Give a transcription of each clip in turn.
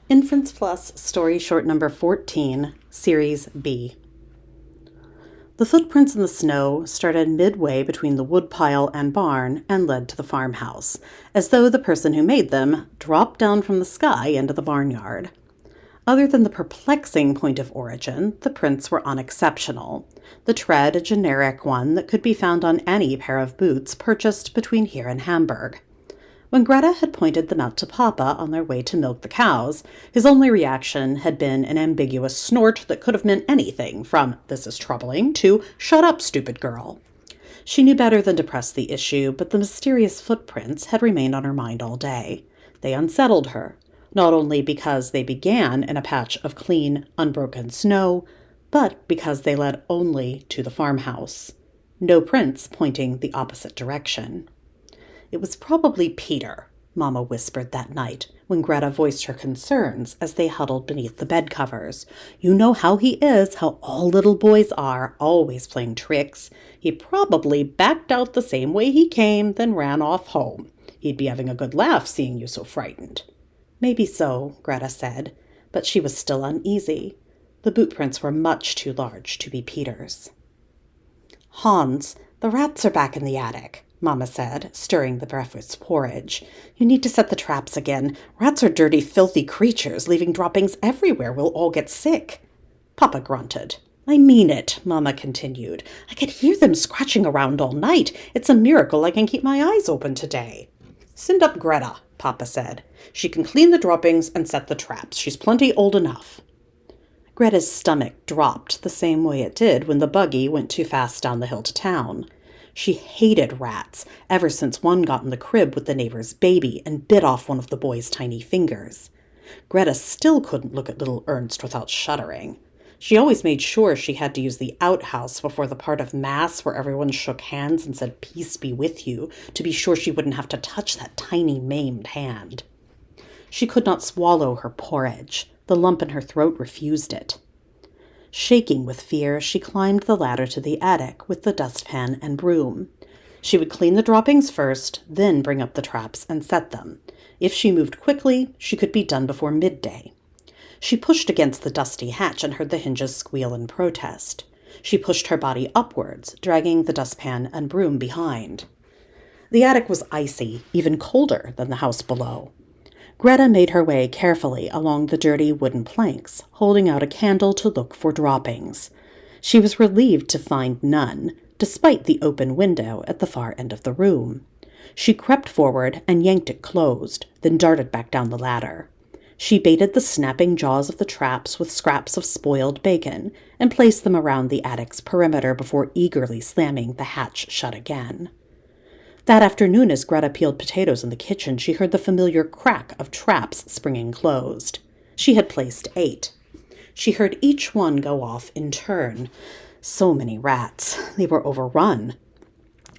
Inference Plus Story Short Number 14, Series B. The footprints in the snow started midway between the woodpile and barn and led to the farmhouse, as though the person who made them dropped down from the sky into the barnyard. Other than the perplexing point of origin, the prints were unexceptional, the tread a generic one that could be found on any pair of boots purchased between here and Hamburg. When Greta had pointed them out to Papa on their way to milk the cows, his only reaction had been an ambiguous snort that could have meant anything from "this is troubling" to "shut up, stupid girl." She knew better than to press the issue, but the mysterious footprints had remained on her mind all day. They unsettled her, not only because they began in a patch of clean, unbroken snow, but because they led only to the farmhouse. No prints pointing the opposite direction. It was probably Peter, Mama whispered that night when Greta voiced her concerns as they huddled beneath the bed covers. "You know how he is, how all little boys are, always playing tricks. He probably backed out the same way he came, then ran off home. He'd be having a good laugh seeing you so frightened." "Maybe so," Greta said, but she was still uneasy. The boot prints were much too large to be Peter's. "Hans, the rats are back in the attic," Mama said, stirring the breakfast porridge. "You need to set the traps again. Rats are dirty, filthy creatures, leaving droppings everywhere. We'll all get sick." Papa grunted. "I mean it," Mama continued. "I could hear them scratching around all night. It's a miracle I can keep my eyes open today." "Send up Greta," Papa said. "She can clean the droppings and set the traps. She's plenty old enough." Greta's stomach dropped the same way it did when the buggy went too fast down the hill to town. She hated rats ever since one got in the crib with the neighbor's baby and bit off one of the boy's tiny fingers. Greta still couldn't look at little Ernst without shuddering. She always made sure she had to use the outhouse before the part of Mass where everyone shook hands and said "Peace be with you" to be sure she wouldn't have to touch that tiny maimed hand. She could not swallow her porridge. The lump in her throat refused it. Shaking with fear, she climbed the ladder to the attic with the dustpan and broom. She would clean the droppings first, then bring up the traps and set them. If she moved quickly, she could be done before midday. She pushed against the dusty hatch and heard the hinges squeal in protest. She pushed her body upwards, dragging the dustpan and broom behind. The attic was icy, even colder than the house below. Greta made her way carefully along the dirty wooden planks, holding out a candle to look for droppings. She was relieved to find none, despite the open window at the far end of the room. She crept forward and yanked it closed, then darted back down the ladder. She baited the snapping jaws of the traps with scraps of spoiled bacon and placed them around the attic's perimeter before eagerly slamming the hatch shut again. That afternoon, as Greta peeled potatoes in the kitchen, she heard the familiar crack of traps springing closed. She had placed 8. She heard each one go off in turn. So many rats. They were overrun.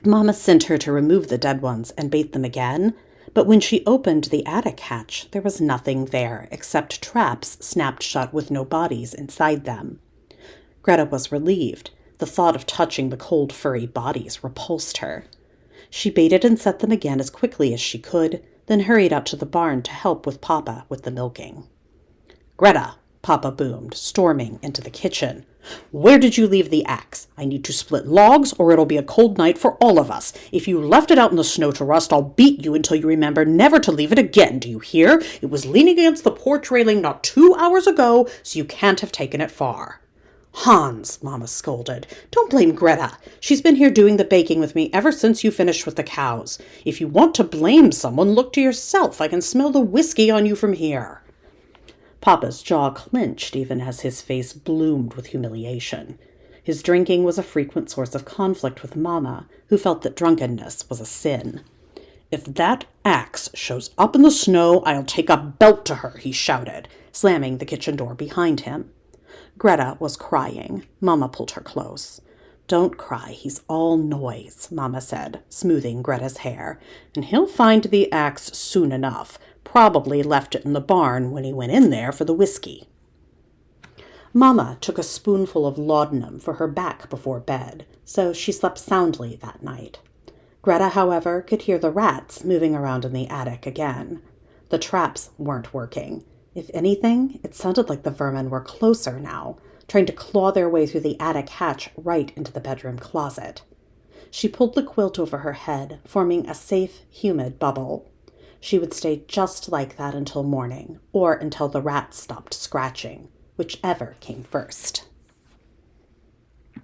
Mama sent her to remove the dead ones and bait them again, but when she opened the attic hatch, there was nothing there except traps snapped shut with no bodies inside them. Greta was relieved. The thought of touching the cold, furry bodies repulsed her. She baited and set them again as quickly as she could, then hurried out to the barn to help with Papa with the milking. "Greta," Papa boomed, storming into the kitchen. "Where did you leave the axe? I need to split logs or it'll be a cold night for all of us. If you left it out in the snow to rust, I'll beat you until you remember never to leave it again. Do you hear? It was leaning against the porch railing not 2 hours ago, so you can't have taken it far." "Hans," Mama scolded, "don't blame Greta. She's been here doing the baking with me ever since you finished with the cows. If you want to blame someone, look to yourself. I can smell the whiskey on you from here." Papa's jaw clenched even as his face bloomed with humiliation. His drinking was a frequent source of conflict with Mama, who felt that drunkenness was a sin. "If that axe shows up in the snow, I'll take a belt to her," he shouted, slamming the kitchen door behind him. Greta was crying. Mama pulled her close. "Don't cry, he's all noise," Mama said, smoothing Greta's hair. "And he'll find the axe soon enough. Probably left it in the barn when he went in there for the whiskey." Mama took a spoonful of laudanum for her back before bed, so she slept soundly that night. Greta, however, could hear the rats moving around in the attic again. The traps weren't working. If anything, it sounded like the vermin were closer now, trying to claw their way through the attic hatch right into the bedroom closet. She pulled the quilt over her head, forming a safe, humid bubble. She would stay just like that until morning, or until the rats stopped scratching, whichever came first.